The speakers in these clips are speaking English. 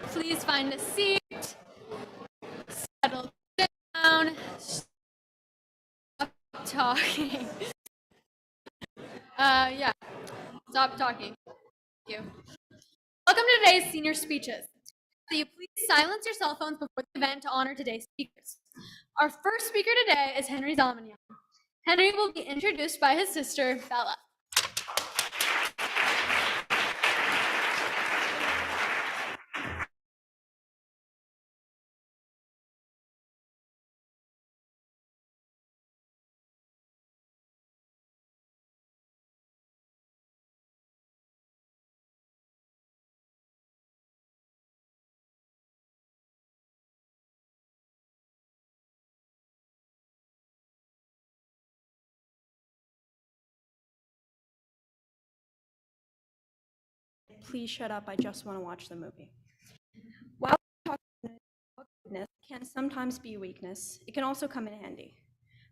Please find a seat, settle down, stop talking. Yeah, stop talking. Thank you. Welcome to today's senior speeches. So you please silence your cell phones before the event to honor today's speakers. Our first speaker today is Henry Zalmanyan. Henry will be introduced by his sister, Bella. Please shut up, I just want to watch the movie. While talkativeness can sometimes be a weakness, it can also come in handy.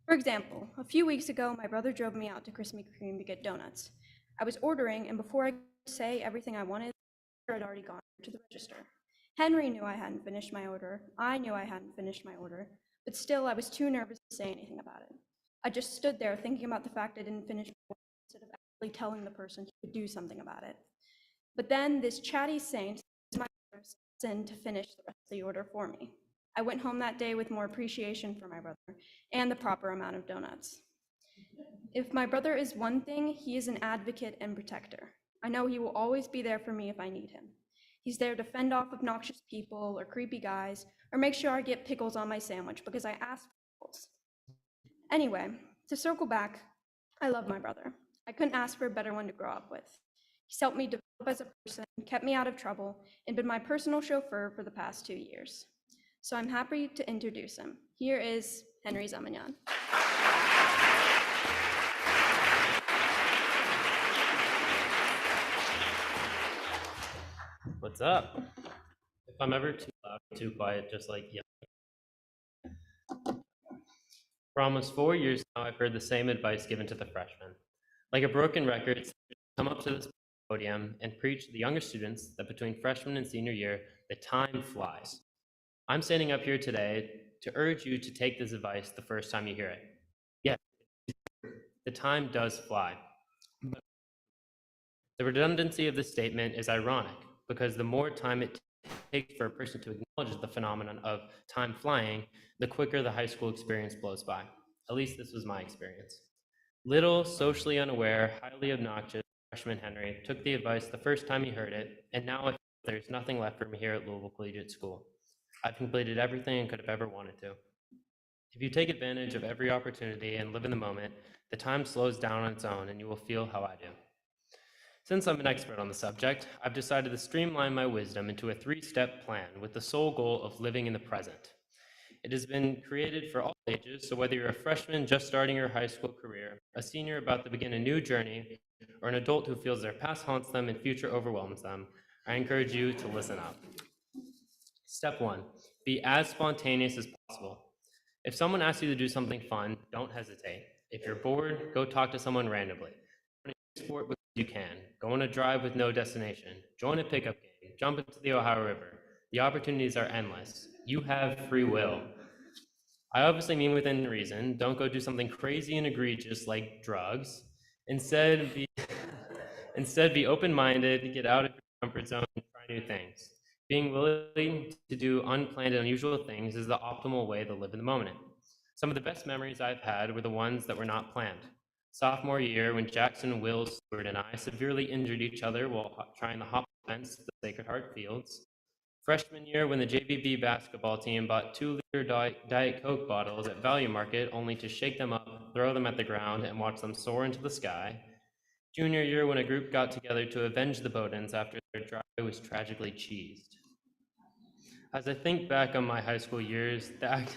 For example, a few weeks ago, my brother drove me out to Krispy Kreme to get donuts. I was ordering, and before I could say everything I wanted, I had already gone to the register. Henry knew I hadn't finished my order. I knew I hadn't finished my order, but still I was too nervous to say anything about it. I just stood there thinking about the fact I didn't finish my order instead of actually telling the person he could do something about it. But then this chatty saint my person to finish the rest of the order for me. I went home that day with more appreciation for my brother and the proper amount of donuts. If my brother is one thing, he is an advocate and protector. I know he will always be there for me if I need him. He's there to fend off obnoxious people or creepy guys, or make sure I get pickles on my sandwich because I asked for pickles. Anyway, to circle back, I love my brother. I couldn't ask for a better one to grow up with. He's helped me develop as a person, kept me out of trouble, and been my personal chauffeur for the past 2 years. So I'm happy to introduce him. Here is Henry Zalmanyan. What's up? If I'm ever too loud or too quiet, just like yell. For almost 4 years now, I've heard the same advice given to the freshmen. Like a broken record, come up to this podium and preach to the younger students that between freshman and senior year, the time flies. I'm standing up here today to urge you to take this advice the first time you hear it. Yes, the time does fly. The redundancy of this statement is ironic because the more time it takes for a person to acknowledge the phenomenon of time flying, the quicker the high school experience blows by. At least this was my experience. Little, socially unaware, highly obnoxious freshman Henry took the advice the first time he heard it, and now I feel there's nothing left for me here at Louisville Collegiate School. I've completed everything I could have ever wanted to. If you take advantage of every opportunity and live in the moment, the time slows down on its own and you will feel how I do. Since I'm an expert on the subject, I've decided to streamline my wisdom into a 3-step plan with the sole goal of living in the present. It has been created for all ages, so whether you're a freshman just starting your high school career, a senior about to begin a new journey, or an adult who feels their past haunts them and future overwhelms them, I encourage you to listen up. Step 1, be as spontaneous as possible. If someone asks you to do something fun, don't hesitate. If you're bored, go talk to someone randomly. Sport because you can. Go on a drive with no destination. Join a pickup game. Jump into the Ohio River. The opportunities are endless. You have free will. I obviously mean within reason. Don't go do something crazy and egregious like drugs. Instead, be open-minded, get out of your comfort zone, and try new things. Being willing to do unplanned and unusual things is the optimal way to live in the moment. Some of the best memories I've had were the ones that were not planned. Sophomore year, when Jackson, Will, Stewart, and I severely injured each other while trying to hop the fence at the Sacred Heart Fields. Freshman year, when the JVB basketball team bought 2-liter Diet Coke bottles at Value Market only to shake them up, throw them at the ground, and watch them soar into the sky. Junior year, when a group got together to avenge the Bowdens after their driveway was tragically cheesed. As I think back on my high school years, the act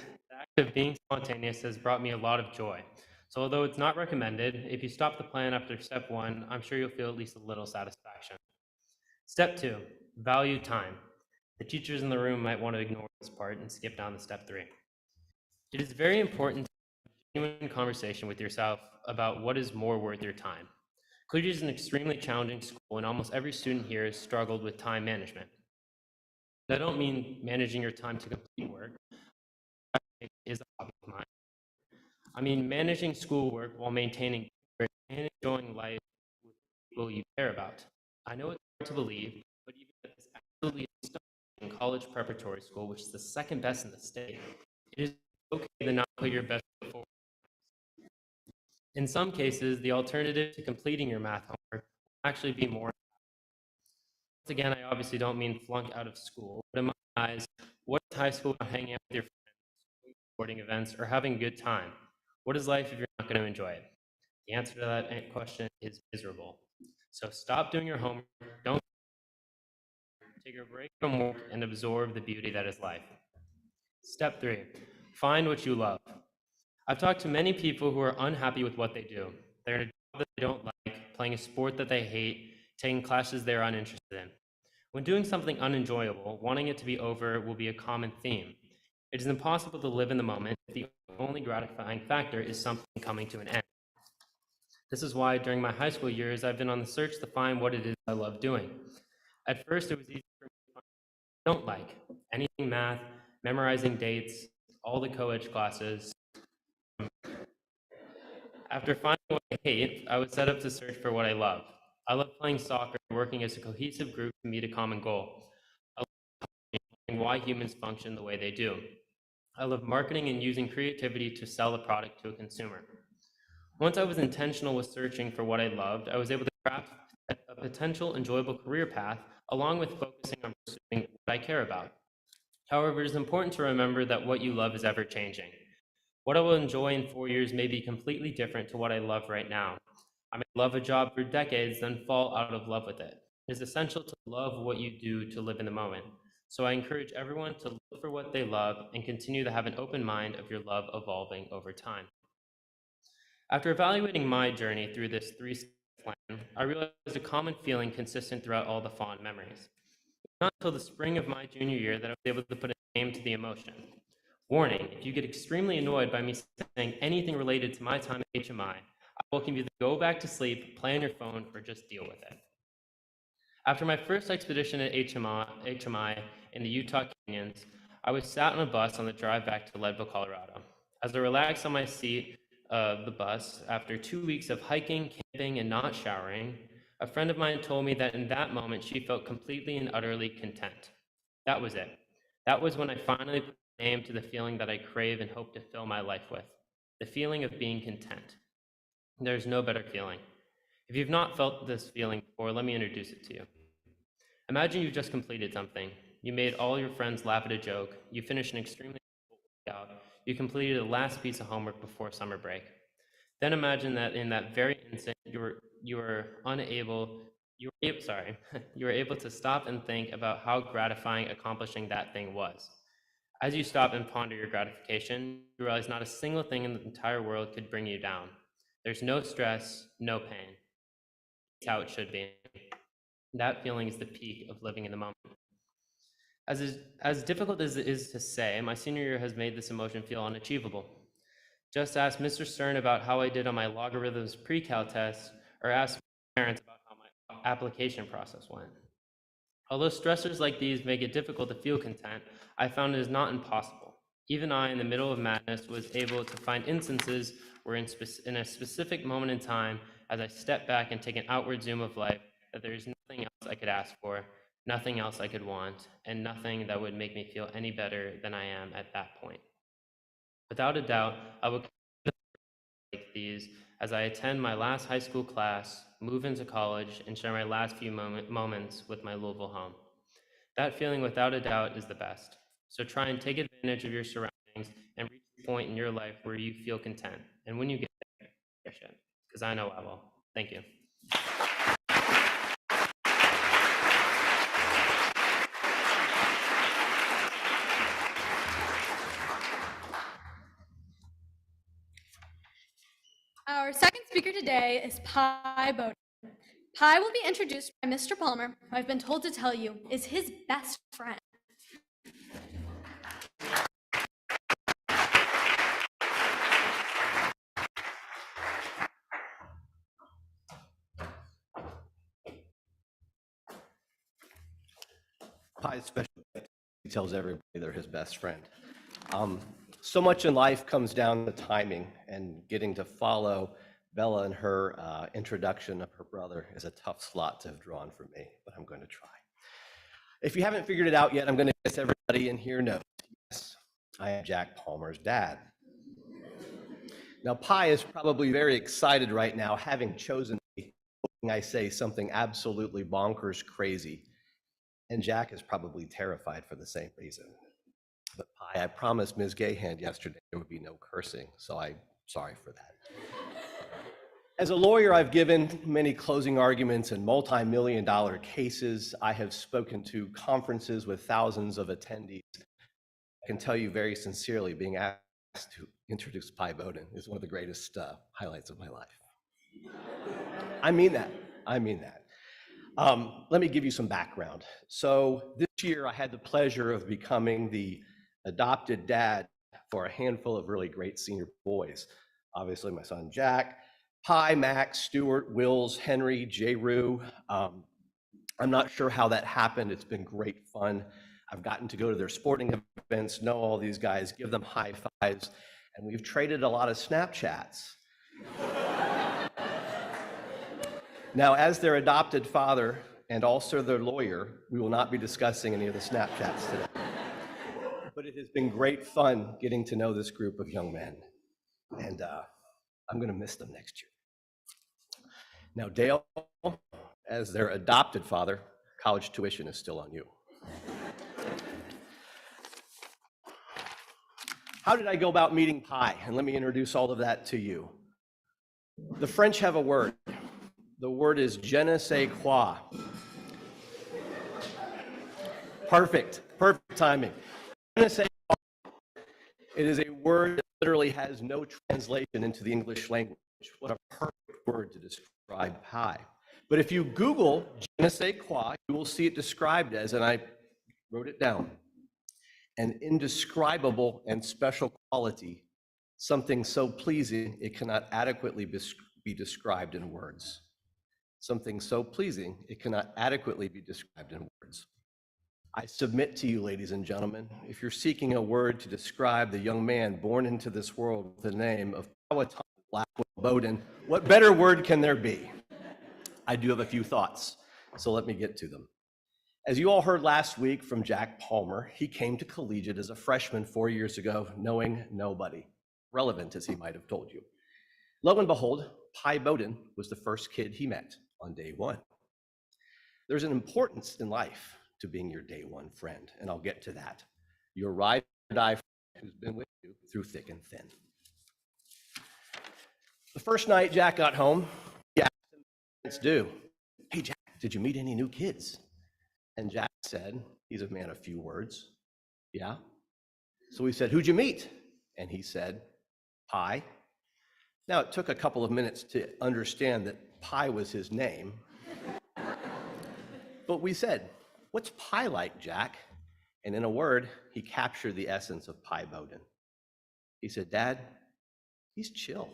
of being spontaneous has brought me a lot of joy. So although it's not recommended, if you stop the plan after step 1, I'm sure you'll feel at least a little satisfaction. Step 2, value time. The teachers in the room might want to ignore this part and skip down to step 3. It is very important to have a genuine conversation with yourself about what is more worth your time. Collegiate is an extremely challenging school, and almost every student here has struggled with time management. I don't mean managing your time to complete work. Is a hobby of mine. I mean managing schoolwork while maintaining and enjoying life with people you care about. I know it's hard to believe, but even at this absolutely stunning college preparatory school, which is the second best in the state, it is okay to not put your best foot forward. In some cases, the alternative to completing your math homework will actually be more. Once again, I obviously don't mean flunk out of school, but in my eyes, what is high school about hanging out with your friends, sporting events, or having a good time? What is life if you're not going to enjoy it? The answer to that question is miserable. So stop doing your homework, don't take a break from work, and absorb the beauty that is life. Step 3, find what you love. I've talked to many people who are unhappy with what they do. They're in a job that they don't like, playing a sport that they hate, taking classes they're uninterested in. When doing something unenjoyable, wanting it to be over will be a common theme. It is impossible to live in the moment if the only gratifying factor is something coming to an end. This is why during my high school years, I've been on the search to find what it is I love doing. At first, it was easy for me to find what I don't like. Anything math, memorizing dates, all the co-ed classes. After finding what I hate, I would set up to search for what I love. I love playing soccer and working as a cohesive group to meet a common goal. I love knowing why humans function the way they do. I love marketing and using creativity to sell a product to a consumer. Once I was intentional with searching for what I loved, I was able to craft a potential enjoyable career path along with focusing on pursuing what I care about. However, it is important to remember that what you love is ever changing. What I will enjoy in 4 years may be completely different to what I love right now. I may love a job for decades, then fall out of love with it. It is essential to love what you do to live in the moment. So I encourage everyone to look for what they love and continue to have an open mind of your love evolving over time. After evaluating my journey through this 3-step plan, I realized a common feeling consistent throughout all the fond memories. It was not until the spring of my junior year that I was able to put a name to the emotion. Warning, if you get extremely annoyed by me saying anything related to my time at HMI, I welcome you to go back to sleep, play on your phone, or just deal with it. After my first expedition at HMI in the Utah Canyons, I was sat on a bus on the drive back to Leadville, Colorado. As I relaxed on my seat of the bus, after 2 weeks of hiking, camping, and not showering, a friend of mine told me that in that moment she felt completely and utterly content. That was it. That was when I finally put a name to the feeling that I crave and hope to fill my life with, the feeling of being content. There's no better feeling. If you've not felt this feeling before, let me introduce it to you. Imagine you've just completed something. You made all your friends laugh at a joke. You finished an extremely difficult workout. You completed the last piece of homework before summer break. Then imagine that in that very instant, you were able to stop and think about how gratifying accomplishing that thing was. As you stop and ponder your gratification, you realize not a single thing in the entire world could bring you down. There's no stress, no pain. It's how it should be. That feeling is the peak of living in the moment. As difficult as it is to say, my senior year has made this emotion feel unachievable. Just ask Mr. Stern about how I did on my logarithms pre-cal test, or ask my parents about how my application process went. Although stressors like these make it difficult to feel content, I found it is not impossible. Even I, in the middle of madness, was able to find instances where in a specific moment in time, as I step back and take an outward zoom of life, that there is nothing else I could ask for, nothing else I could want, and nothing that would make me feel any better than I am at that point. Without a doubt, I will like these as I attend my last high school class, move into college, and share my last few moments with my Louisville home. That feeling, without a doubt, is the best. So try and take advantage of your surroundings and reach the point in your life where you feel content. And when you get there, because I know I will. Thank you. speaker today is Pi Bowden. Pi will be introduced by Mr. Palmer, who I've been told to tell you is his best friend. Pi's special gift, he tells everybody they're his best friend. So much in life comes down to timing, and getting to follow Bella and her introduction of her brother is a tough slot to have drawn for me, but I'm going to try. If you haven't figured it out yet, I'm going to guess everybody in here knows. Yes, I am Jack Palmer's dad. Now, Pi is probably very excited right now, having chosen me, hoping I say something absolutely bonkers crazy. And Jack is probably terrified for the same reason. But Pi, I promised Ms. Gayhand yesterday there would be no cursing, so I'm sorry for that. As a lawyer, I've given many closing arguments in multi-million-dollar cases. I have spoken to conferences with thousands of attendees. I can tell you very sincerely, being asked to introduce Pi Bowden is one of the greatest highlights of my life. I mean that. I mean that. Let me give you some background. So this year, I had the pleasure of becoming the adopted dad for a handful of really great senior boys. Obviously, my son Jack, Pi, Max, Stuart, Wills, Henry, J. Rue. I'm not sure how that happened. It's been great fun. I've gotten to go to their sporting events, know all these guys, give them high fives, and we've traded a lot of Snapchats. Now, as their adopted father and also their lawyer, we will not be discussing any of the Snapchats today. But it has been great fun getting to know this group of young men, and I'm going to miss them next year. Now, Dale, as their adopted father, college tuition is still on you. How did I go about meeting Pi? And let me introduce all of that to you. The French have a word. The word is je ne sais quoi. Perfect timing. Je ne sais quoi. It is a word that literally has no translation into the English language. What a perfect word to describe Pi. But if you Google je ne sais quoi, you will see it described as, and I wrote it down, an indescribable and special quality, something so pleasing it cannot adequately be described in words. Something so pleasing it cannot adequately be described in words. I submit to you, ladies and gentlemen, if you're seeking a word to describe the young man born into this world with the name of Powhatan Blackwell Bowden, what better word can there be? I do have a few thoughts, so let me get to them. As you all heard last week from Jack Palmer, he came to Collegiate as a freshman 4 years ago, knowing nobody, relevant as he might have told you. Lo and behold, Pi Bowden was the first kid he met on day one. There's an importance in life to being your day one friend, and I'll get to that. Your ride or die friend who's been with you through thick and thin. The first night Jack got home, he asked him what parents do. Hey Jack, did you meet any new kids? And Jack said, he's a man of few words. Yeah. So we said, who'd you meet? And he said, Pi. Now it took a couple of minutes to understand that Pi was his name. But we said, what's Pi like, Jack? And in a word, he captured the essence of Pi Bowden. He said, Dad, he's chill.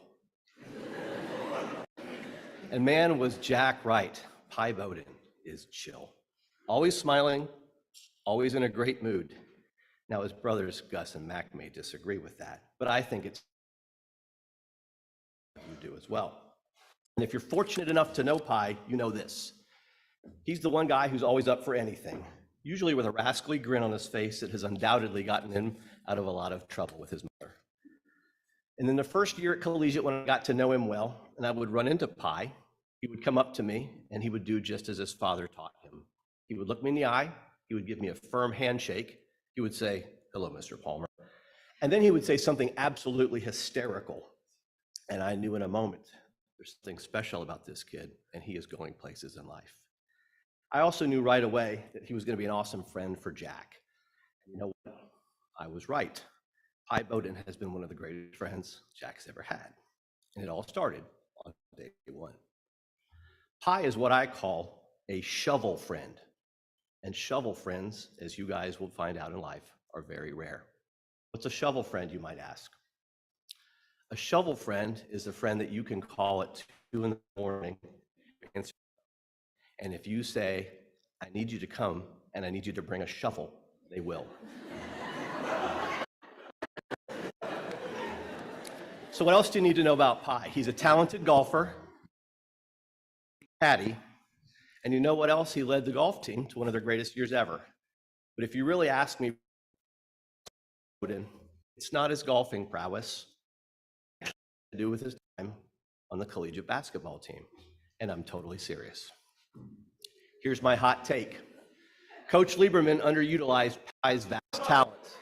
And man, was Jack right. Pi Bowden is chill. Always smiling, always in a great mood. Now his brothers Gus and Mac may disagree with that, but I think it's you do as well. And if you're fortunate enough to know Pi, you know this. He's the one guy who's always up for anything, usually with a rascally grin on his face that has undoubtedly gotten him out of a lot of trouble with his mother. And in the first year at Collegiate, when I got to know him well, and I would run into Pi, he would come up to me and he would do just as his father taught him. He would look me in the eye, he would give me a firm handshake, he would say, hello, Mr. Palmer. And then he would say something absolutely hysterical. And I knew in a moment, there's something special about this kid, and he is going places in life. I also knew right away that he was going to be an awesome friend for Jack. And you know what? I was right. Pi Bowden has been one of the greatest friends Jack's ever had. And it all started on day one. Pi is what I call a shovel friend. And shovel friends, as you guys will find out in life, are very rare. What's a shovel friend, you might ask? A shovel friend is a friend that you can call at 2 in the morning, and if you say, I need you to come and I need you to bring a shovel, they will. So what else do you need to know about Pi? He's a talented golfer, caddy, and you know what else? He led the golf team to one of their greatest years ever. But if you really ask me, it's not his golfing prowess, it's to do with his time on the collegiate basketball team. And I'm totally serious. Here's my hot take. Coach Lieberman underutilized Pi's vast talents.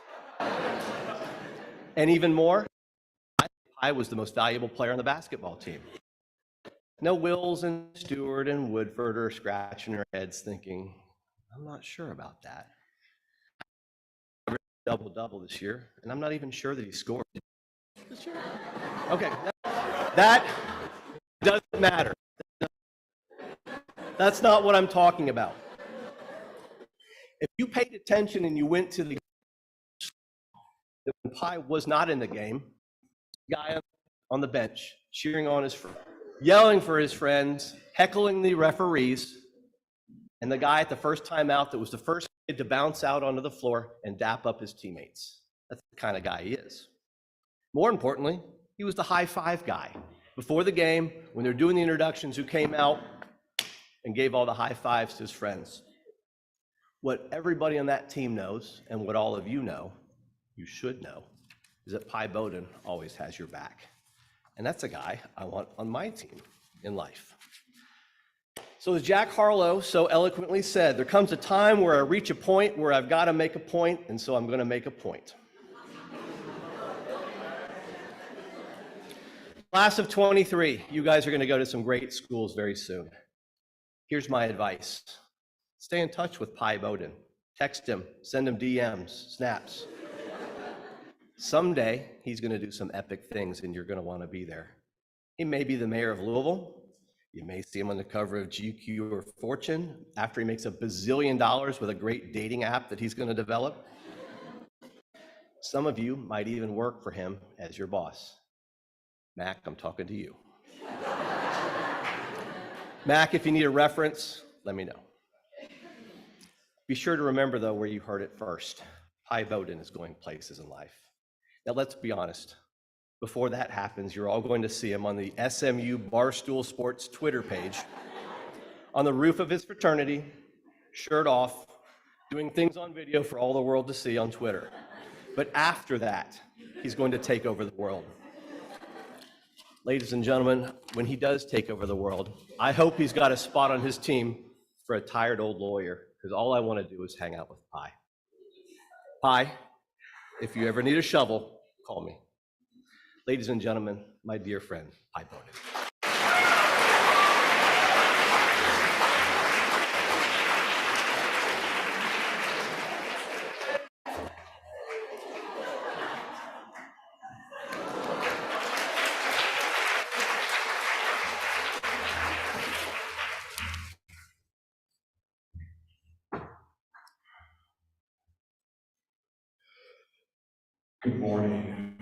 And even more, Pi was the most valuable player on the basketball team. No Wills and Stewart and Woodford are scratching their heads thinking, I'm not sure about that. Double-double this year, and I'm not even sure that he scored this year. Okay, that doesn't matter. That's not what I'm talking about. If you paid attention and you went to the when Pi was not in the game, the guy on the bench cheering on his friend, yelling for his friends, heckling the referees, and the guy at the first time out that was the first kid to bounce out onto the floor and dap up his teammates. That's the kind of guy he is. More importantly, he was the high five guy. Before the game, when they're doing the introductions, who came out and gave all the high fives to his friends. What everybody on that team knows, and what all of you know, you should know, is that Pi Bowden always has your back. And that's a guy I want on my team in life. So as Jack Harlow so eloquently said, there comes a time where I reach a point where I've got to make a point, and so I'm going to make a point. Class of 23, you guys are going to go to some great schools very soon. Here's my advice. Stay in touch with Pi Bowden. Text him, send him DMs, snaps. Someday, he's going to do some epic things, and you're going to want to be there. He may be the mayor of Louisville. You may see him on the cover of GQ or Fortune after he makes $1 bazillion with a great dating app that he's going to develop. Some of you might even work for him as your boss. Mac, I'm talking to you. Mac, if you need a reference, let me know. Be sure to remember, though, where you heard it first. Pi Bowden is going places in life. Now, let's be honest. Before that happens, you're all going to see him on the SMU Barstool Sports Twitter page, on the roof of his fraternity, shirt off, doing things on video for all the world to see on Twitter. But after that, he's going to take over the world. Ladies and gentlemen, when he does take over the world, I hope he's got a spot on his team for a tired old lawyer, because all I want to do is hang out with Pi. Pi, if you ever need a shovel, call me. Ladies and gentlemen, my dear friend, Pi Bowden. Good morning.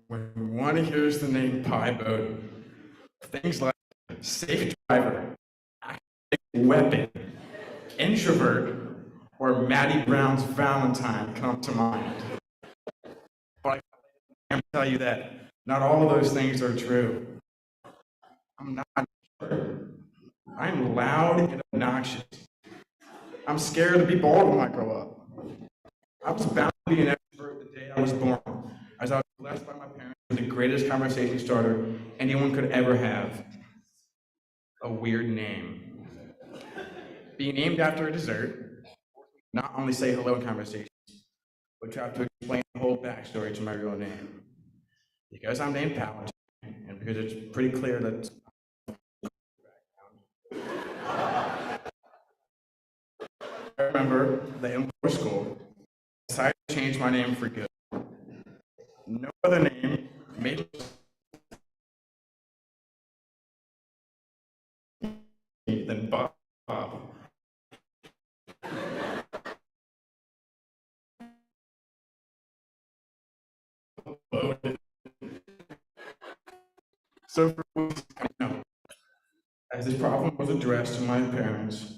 When one hears the name Pi Bowden, things like safe driver, active weapon, introvert, or Maddie Brown's Valentine come to mind. But I can tell you that not all of those things are true. I'm not sure. I'm loud and obnoxious. I'm scared to be bald when I grow up. I was bound to be an extrovert the day I was born, as I was blessed by my parents with the greatest conversation starter anyone could ever have. A weird name. Being named after a dessert, not only say hello in conversation, but try to explain the whole backstory to my real name. Because I'm named Palatine, and because it's pretty clear that I remember that in lower school, I decided to change my name for good. No other name made me than Bob. So for weeks, no. As this problem was addressed to my parents,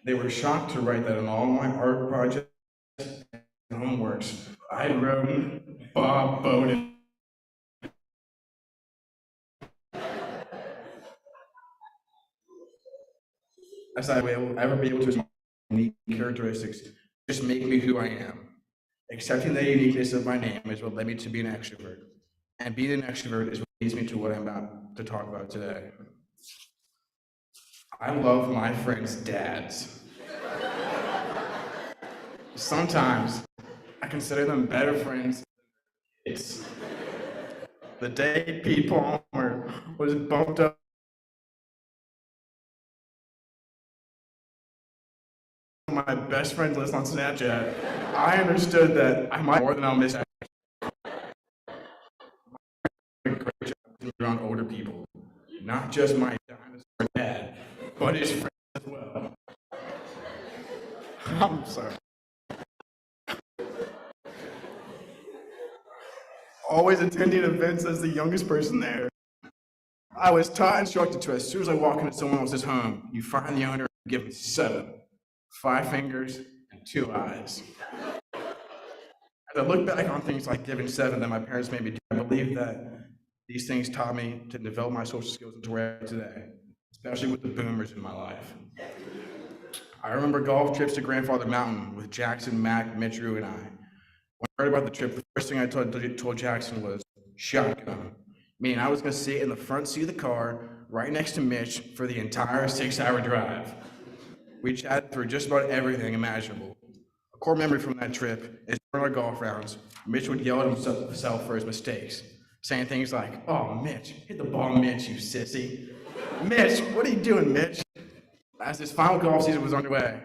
they were shocked to write that in all my art projects and homeworks, I wrote Bob Bowden. As I will ever be able to use my unique characteristics, just make me who I am. Accepting the uniqueness of my name is what led me to be an extrovert. And being an extrovert is what leads me to what I'm about to talk about today. I love my friends' dads. Sometimes I consider them better friends than kids. The day Pete Palmer was bumped up on my best friend list on Snapchat, I understood that I might more than I'll miss out. A great job around older people, not just my dinosaur dad, but his friends as well. I'm sorry. Always attending events as the youngest person there. I was taught and instructed to, as soon as I walk into someone else's home, you find the owner and give him 7, 5 fingers, and 2 eyes. As I look back on things like giving 7 that my parents made me do, I believe that these things taught me to develop my social skills into where I am today, especially with the boomers in my life. I remember golf trips to Grandfather Mountain with Jackson, Mac, Mitch, Rue, and I. When I heard about the trip, the first thing I told Jackson was, shotgun. Meaning I was gonna sit in the front seat of the car, right next to Mitch, for the entire 6-hour drive. We chatted through just about everything imaginable. A core memory from that trip is during our golf rounds, Mitch would yell at himself for his mistakes, saying things like, oh, Mitch, hit the ball, Mitch, you sissy. Mitch, what are you doing, Mitch? As this final golf season was underway,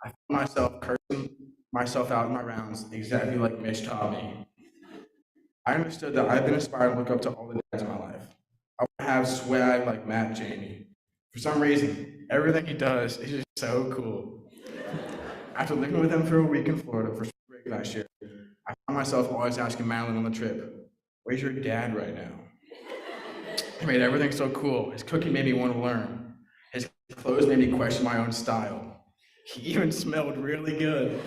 I found myself cursing myself out in my rounds exactly like Mitch taught me. I understood that I've been inspired to look up to all the dads in my life. I want to have swag like Matt Jamie. For some reason, everything he does is just so cool. After living with him for a week in Florida for spring break last year, I found myself always asking Madeline on the trip, where's your dad right now? He made everything so cool. His cooking made me want to learn. His clothes made me question my own style. He even smelled really good.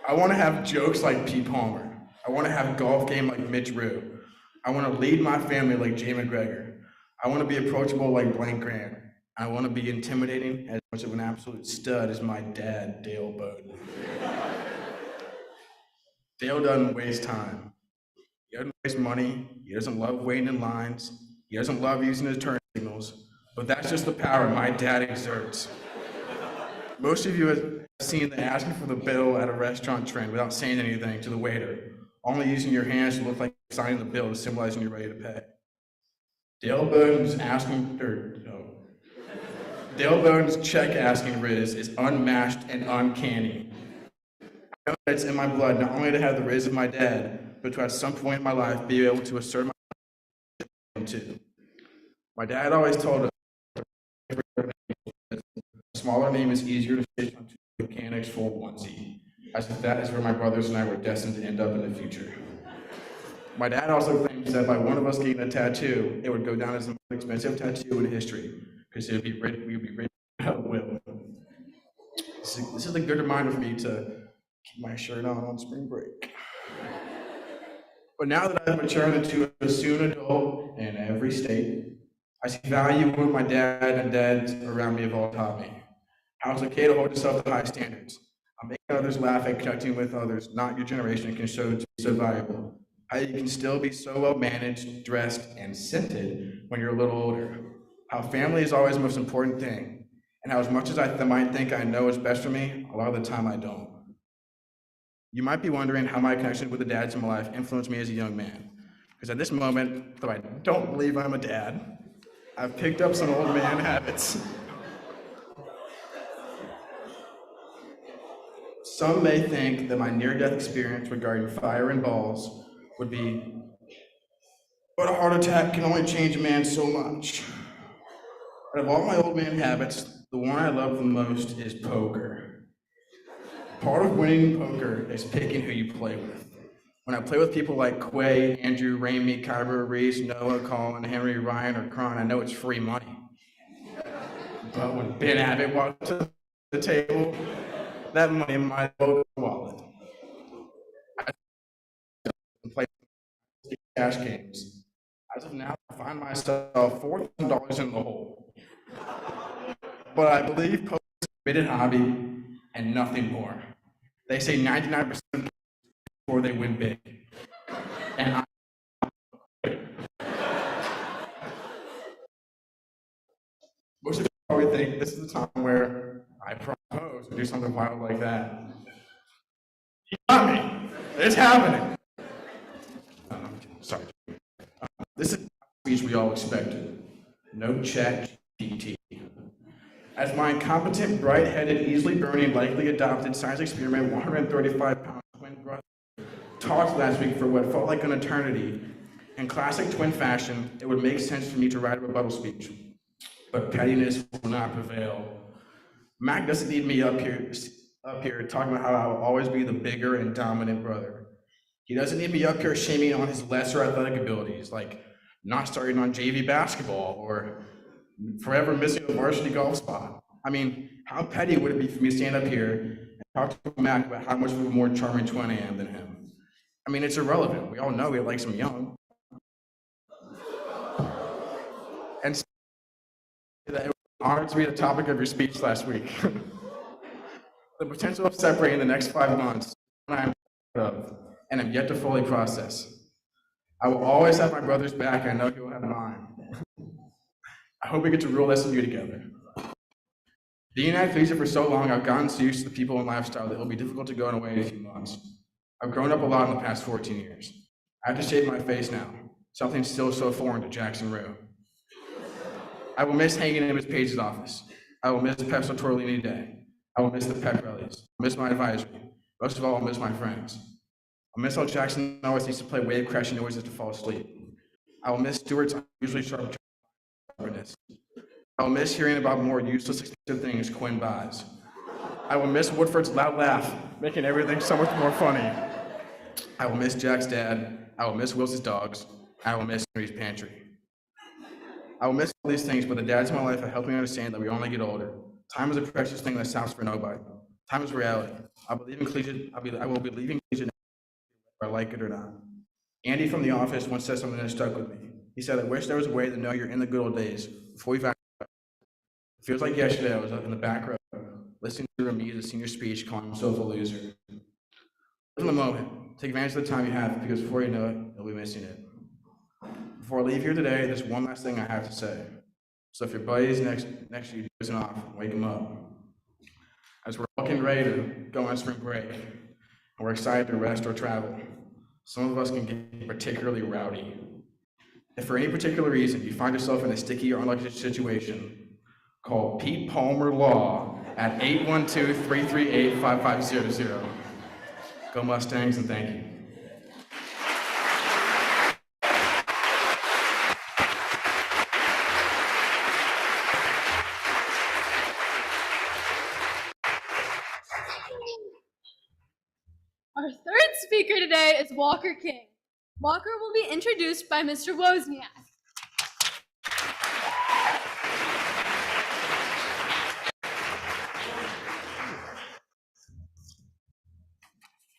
I want to have jokes like Pete Palmer. I want to have a golf game like Mitch Rue. I want to lead my family like Jay McGregor. I want to be approachable like Blaine Grant. I want to be intimidating as much of an absolute stud as my dad, Dale Bowden. Dale doesn't waste time. He doesn't waste money. He doesn't love waiting in lines. He doesn't love using his turn signals. But that's just the power my dad exerts. Most of you have seen the asking for the bill at a restaurant trend without saying anything to the waiter, only using your hands to look like you're signing the bill to symbolize you're ready to pay. Dale Bowden's check asking riz is unmatched and uncanny. I know that it's in my blood not only to have the riz of my dad, but to at some point in my life be able to assert my too. My dad always told us a smaller name is easier to fit onto mechanics for onesie, as if that is where my brothers and I were destined to end up in the future. My dad also thinks that by one of us getting a tattoo, it would go down as the most expensive tattoo in history, because we would be written out of will. This is a good reminder for me to keep my shirt on spring break. But now that I've matured into a soon adult in every state, I see value in what my dad and dads around me have all taught me. How it's okay to hold yourself to high standards. How making others laugh and connecting with others, not your generation, can show to be so valuable. How you can still be so well managed, dressed, and scented when you're a little older. How family is always the most important thing. And how as much as I might think I know what's best for me, a lot of the time I don't. You might be wondering how my connection with the dads in my life influenced me as a young man. Because at this moment, though I don't believe I'm a dad, I've picked up some old man habits. Some may think that my near-death experience regarding fire and balls would be, but a heart attack can only change a man so much. Out of all my old man habits, the one I love the most is poker. Part of winning poker is picking who you play with. When I play with people like Quay, Andrew, Ramey, Kyber, Reese, Noah, Colin, Henry, Ryan, or Kron, I know it's free money. But when Ben Abbott walks to the table, that money might go to the wallet. I play cash games. As of now, I find myself $4,000 in the hole. But I believe poker is a committed hobby and nothing more. They say 99% of before they win big. And most of you probably think this is the time where I propose or do something wild like that. You got me. It's happening. Sorry. This is the speech we all expected. No chat GPT. As my incompetent, bright-headed, easily burning, likely adopted science experiment 135-pound twin brother talked last week for what felt like an eternity, in classic twin fashion, it would make sense for me to write a rebuttal speech. But pettiness will not prevail. Mac doesn't need me up here talking about how I will always be the bigger and dominant brother. He doesn't need me up here shaming on his lesser athletic abilities, like not starting on JV basketball or forever missing a varsity golf spot. I mean, how petty would it be for me to stand up here and talk to Mac about how much of a more charming twin I am than him? I mean, it's irrelevant. We all know he likes him young. And so it was an honor to be the topic of your speech last week. The potential of separating the next 5 months, I am proud of, and am yet to fully process. I will always have my brother's back, and I know he will have mine. I hope we get to rule SMU together. Being at Ecclesia for so long, I've gotten so used to the people and lifestyle that it will be difficult to go away in a few months. I've grown up a lot in the past 14 years. I have to shave my face now, something still so foreign to Jackson Rowe. I will miss hanging in Ms. Page's office. I will miss Pepsi Torlini Day. I will miss the pep rallies. I'll miss my advisory. Most of all, I'll miss my friends. I'll miss how Jackson always used to play wave crashing noises to fall asleep. I will miss Stewart's unusually sharp sharpness. I will miss hearing about more useless, expensive things Quinn buys. I will miss Woodford's loud laugh, making everything so much more funny. I will miss Jack's dad. I will miss Will's dogs. I will miss Henry's pantry. I will miss all these things, but the dads in my life have helped me understand that we only get older. Time is a precious thing that stops for nobody. Time is reality. I will be leaving collegiate whether I like it or not. Andy from the office once said something that stuck with me. He said, I wish there was a way to know you're in the good old days before we've it feels like yesterday I was up in the back row listening to Ramey's senior speech calling himself a loser. Live in the moment. Take advantage of the time you have because before you know it, you'll be missing it. Before I leave here today, there's one last thing I have to say. So if your buddy's next to you dozing off, wake him up. As we're all getting ready to go on spring break, and we're excited to rest or travel, some of us can get particularly rowdy. If for any particular reason you find yourself in a sticky or unlucky situation, call Pete Palmer Law at 812-338-5500. Go Mustangs and thank you. Our third speaker today is Walker King. Walker will be introduced by Mr. Wozniak.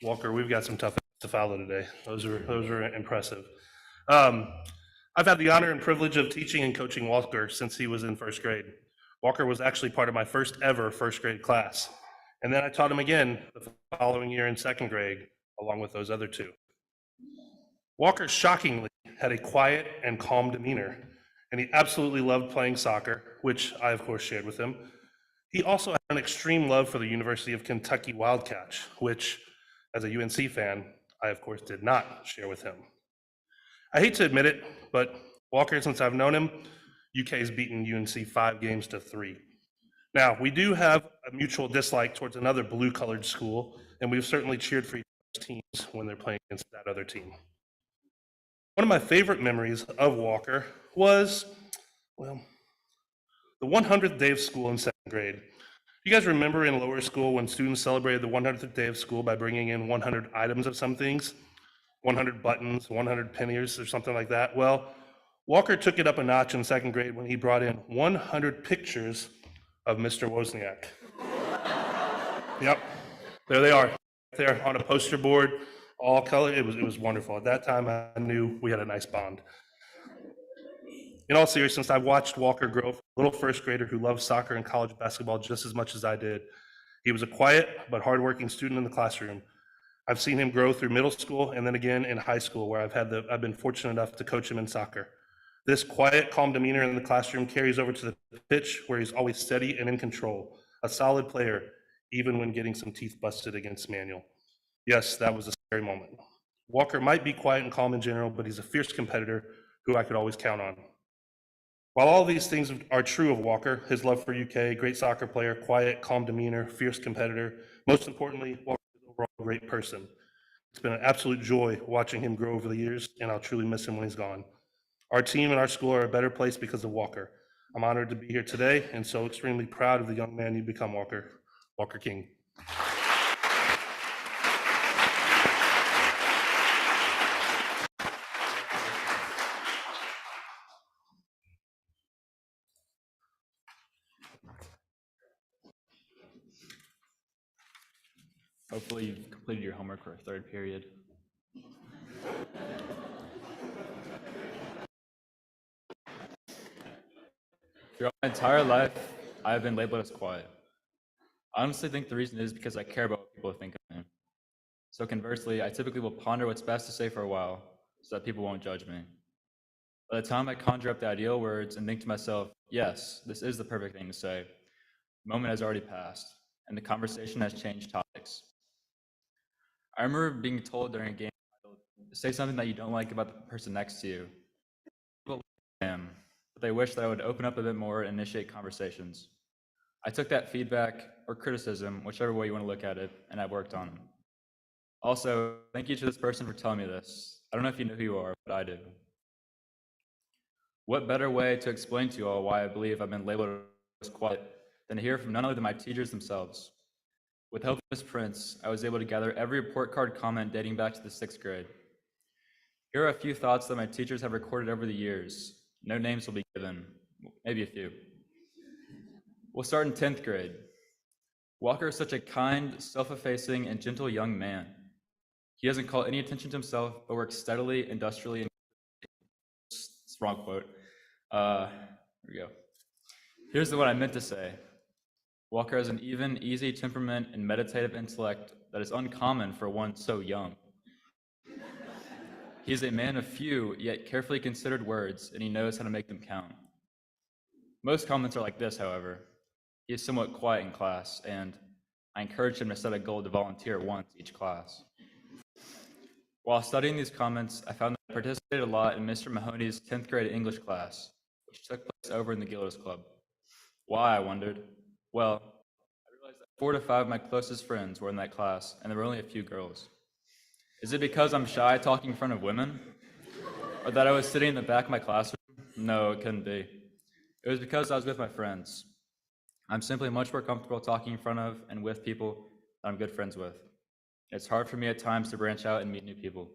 Walker, we've got some tough to follow today. Those are impressive. I've had the honor and privilege of teaching and coaching Walker since he was in first grade. Walker was actually part of my first ever first grade class. And then I taught him again the following year in second grade, along with those other two. Walker shockingly had a quiet and calm demeanor, and he absolutely loved playing soccer, which I of course shared with him. He also had an extreme love for the University of Kentucky Wildcats, which as a UNC fan, I of course did not share with him. I hate to admit it, but Walker, since I've known him, UK's beaten UNC 5 games to 3. Now, we do have a mutual dislike towards another blue-colored school, and we've certainly cheered for each other's teams when they're playing against that other team. One of my favorite memories of Walker was, well, the 100th day of school in 2nd grade. You guys remember in lower school when students celebrated the 100th day of school by bringing in 100 items of some things? 100 buttons, 100 pennies, or something like that? Well, Walker took it up a notch in 2nd grade when he brought in 100 pictures of Mr. Wozniak. Yep, there they are, there on a poster board, all color. It was wonderful. At that time, I knew we had a nice bond. In all seriousness, I've watched Walker grow from a little 1st grader who loved soccer and college basketball just as much as I did. He was a quiet but hardworking student in the classroom. I've seen him grow through middle school and then again in high school, where I've been fortunate enough to coach him in soccer. This quiet, calm demeanor in the classroom carries over to the pitch, where he's always steady and in control, a solid player, even when getting some teeth busted against Manual. Yes, that was a scary moment. Walker might be quiet and calm in general, but he's a fierce competitor who I could always count on. While all these things are true of Walker, his love for UK, great soccer player, quiet, calm demeanor, fierce competitor, most importantly, Walker is overall a great person. It's been an absolute joy watching him grow over the years, and I'll truly miss him when he's gone. Our team and our school are a better place because of Walker. I'm honored to be here today, and so extremely proud of the young man you've become, Walker King. Hopefully you've completed your homework for a 3rd period. Throughout my entire life, I have been labeled as quiet. I honestly think the reason is because I care about what people think of me. So conversely, I typically will ponder what's best to say for a while so that people won't judge me. By the time I conjure up the ideal words and think to myself, yes, this is the perfect thing to say, the moment has already passed, and the conversation has changed topics. I remember being told during a game, say something that you don't like about the person next to you. People like him, but they wish that I would open up a bit more and initiate conversations. I took that feedback or criticism, whichever way you want to look at it, and I worked on them. Also, thank you to this person for telling me this. I don't know if you know who you are, but I do. What better way to explain to you all why I believe I've been labeled as quiet than to hear from none other than my teachers themselves. With help of Ms. Prince, I was able to gather every report card comment dating back to the 6th grade. Here are a few thoughts that my teachers have recorded over the years. No names will be given, maybe a few. We'll start in 10th grade. Walker is such a kind, self-effacing, and gentle young man. He doesn't call any attention to himself, but works steadily, industrially, and it's wrong quote. Here we go. Here's the one I meant to say. Walker has an even, easy temperament and meditative intellect that is uncommon for one so young. He is a man of few, yet carefully considered words, and he knows how to make them count. Most comments are like this, however. He is somewhat quiet in class, and I encouraged him to set a goal to volunteer once each class. While studying these comments, I found that I participated a lot in Mr. Mahoney's 10th grade English class, which took place over in the Gildos Club. Why, I wondered? Well, I realized that 4 to 5 of my closest friends were in that class, and there were only a few girls. Is it because I'm shy talking in front of women? Or that I was sitting in the back of my classroom? No, it couldn't be. It was because I was with my friends. I'm simply much more comfortable talking in front of and with people that I'm good friends with. It's hard for me at times to branch out and meet new people.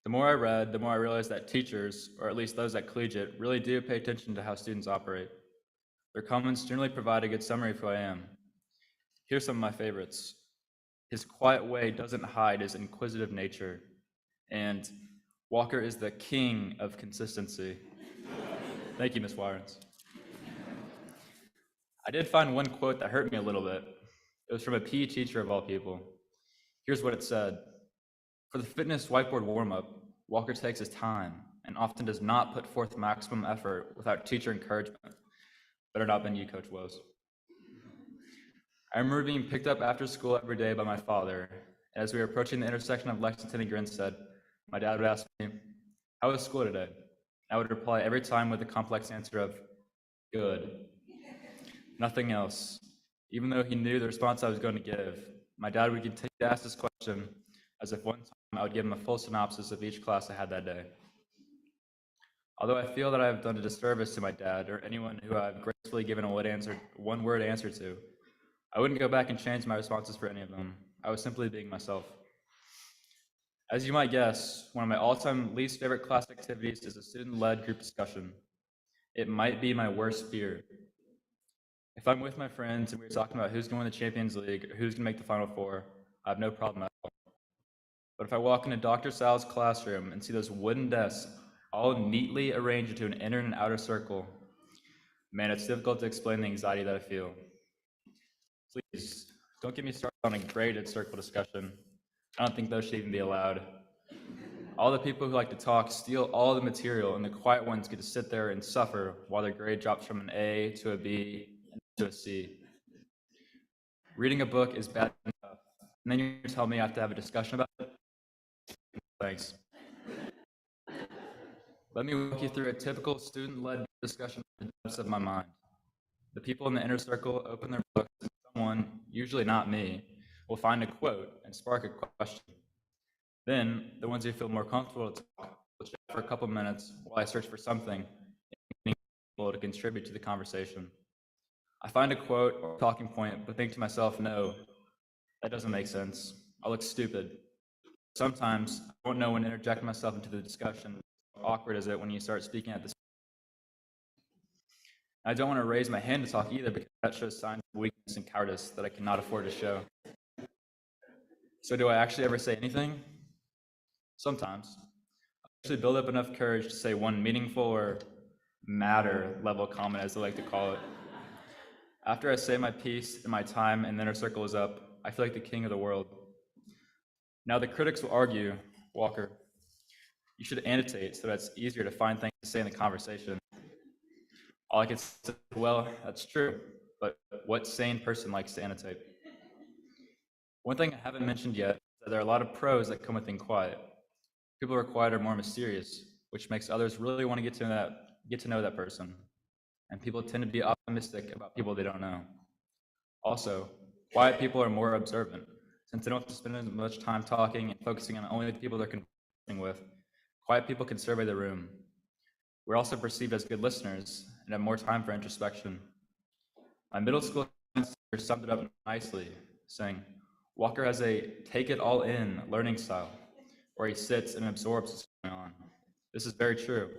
The more I read, the more I realized that teachers, or at least those at Collegiate, really do pay attention to how students operate. Their comments generally provide a good summary of who I am. Here's some of my favorites. His quiet way doesn't hide his inquisitive nature. And Walker is the king of consistency. Thank you, Ms. Wirens. I did find one quote that hurt me a little bit. It was from a PE teacher of all people. Here's what it said. For the fitness whiteboard warm-up, Walker takes his time and often does not put forth maximum effort without teacher encouragement. Better not been you, Coach Woes. I remember being picked up after school every day by my father. As we were approaching the intersection of Lexington and Grinstead, my dad would ask me, "How was school today?" I would reply every time with the complex answer of, "Good." Nothing else. Even though he knew the response I was going to give, my dad would continue to ask this question as if one time I would give him a full synopsis of each class I had that day. Although I feel that I have done a disservice to my dad or anyone who I have gracefully given a one-word answer to, I wouldn't go back and change my responses for any of them. I was simply being myself. As you might guess, one of my all-time least favorite class activities is a student-led group discussion. It might be my worst fear. If I'm with my friends and we're talking about who's going to the Champions League or who's going to make the Final Four, I have no problem at all. But if I walk into Dr. Sal's classroom and see those wooden desks all neatly arranged into an inner and outer circle, man, it's difficult to explain the anxiety that I feel. Please, don't get me started on a graded circle discussion. I don't think those should even be allowed. All the people who like to talk steal all the material, and the quiet ones get to sit there and suffer while their grade drops from an A to a B and to a C. Reading a book is bad enough, and then you tell me I have to have a discussion about it? Thanks. Let me walk you through a typical student-led discussion in the depths of my mind. The people in the inner circle open their books, and someone, usually not me, will find a quote and spark a question. Then, the ones who feel more comfortable to talk will chat for a couple minutes while I search for something meaningful to contribute to the conversation. I find a quote or talking point, but think to myself, no, that doesn't make sense. I'll look stupid. Sometimes I won't know when to interject myself into the discussion. How awkward is it when you start speaking at this? I don't want to raise my hand to talk either, because that shows signs of weakness and cowardice that I cannot afford to show. So do I actually ever say anything? Sometimes. I actually build up enough courage to say one meaningful or matter level comment, as I like to call it. After I say my piece and my time and the inner circle is up, I feel like the king of the world. Now the critics will argue, Walker, you should annotate so that it's easier to find things to say in the conversation. All I can say, well, that's true, but what sane person likes to annotate? One thing I haven't mentioned yet is that there are a lot of pros that come with being quiet. People who are quiet are more mysterious, which makes others really want to get to know that person. And people tend to be optimistic about people they don't know. Also, quiet people are more observant. Since they don't have to spend as much time talking and focusing on only the people they're conversing with, quiet people can survey the room. We're also perceived as good listeners and have more time for introspection. My middle school teacher summed it up nicely, saying, Walker has a take-it-all-in learning style, where he sits and absorbs what's going on. This is very true.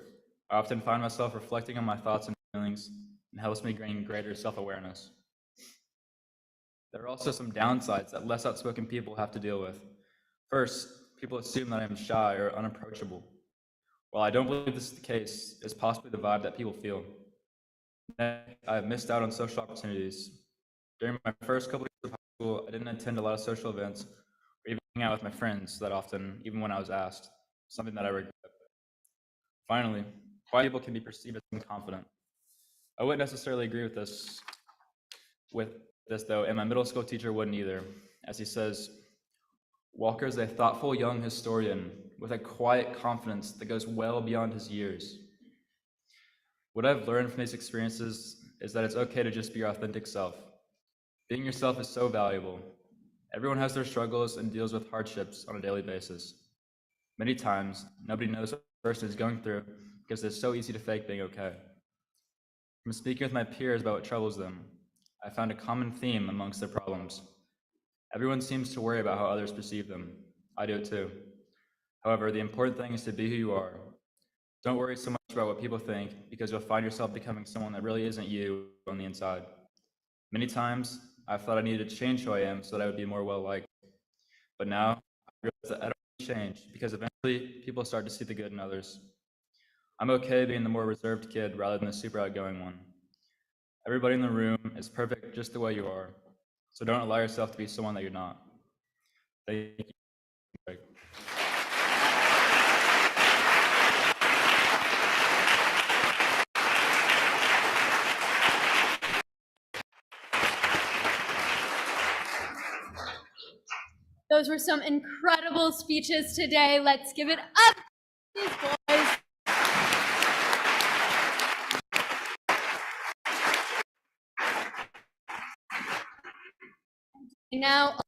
I often find myself reflecting on my thoughts and feelings, and helps me gain greater self-awareness. There are also some downsides that less outspoken people have to deal with. First, people assume that I am shy or unapproachable. While I don't believe this is the case, it's possibly the vibe that people feel. Next, I have missed out on social opportunities. During my first couple of years of high school, I didn't attend a lot of social events or even hang out with my friends that often, even when I was asked, something that I regret. Finally, quiet people can be perceived as inconfident. I wouldn't necessarily agree with this though, and my middle school teacher wouldn't either, as he says, Walker is a thoughtful young historian with a quiet confidence that goes well beyond his years. What I've learned from these experiences is that it's okay to just be your authentic self. Being yourself is so valuable. Everyone has their struggles and deals with hardships on a daily basis. Many times, nobody knows what the person is going through because it's so easy to fake being okay. From speaking with my peers about what troubles them, I found a common theme amongst their problems. Everyone seems to worry about how others perceive them. I do it too. However, the important thing is to be who you are. Don't worry so much about what people think, because you'll find yourself becoming someone that really isn't you on the inside. Many times, I've thought I needed to change who I am so that I would be more well-liked. But now, I realize that I don't need to change, because eventually, people start to see the good in others. I'm okay being the more reserved kid rather than the super outgoing one. Everybody in the room is perfect just the way you are, so don't allow yourself to be someone that you're not. Thank you. Greg. Those were some incredible speeches today. Let's give it up to these boys. And now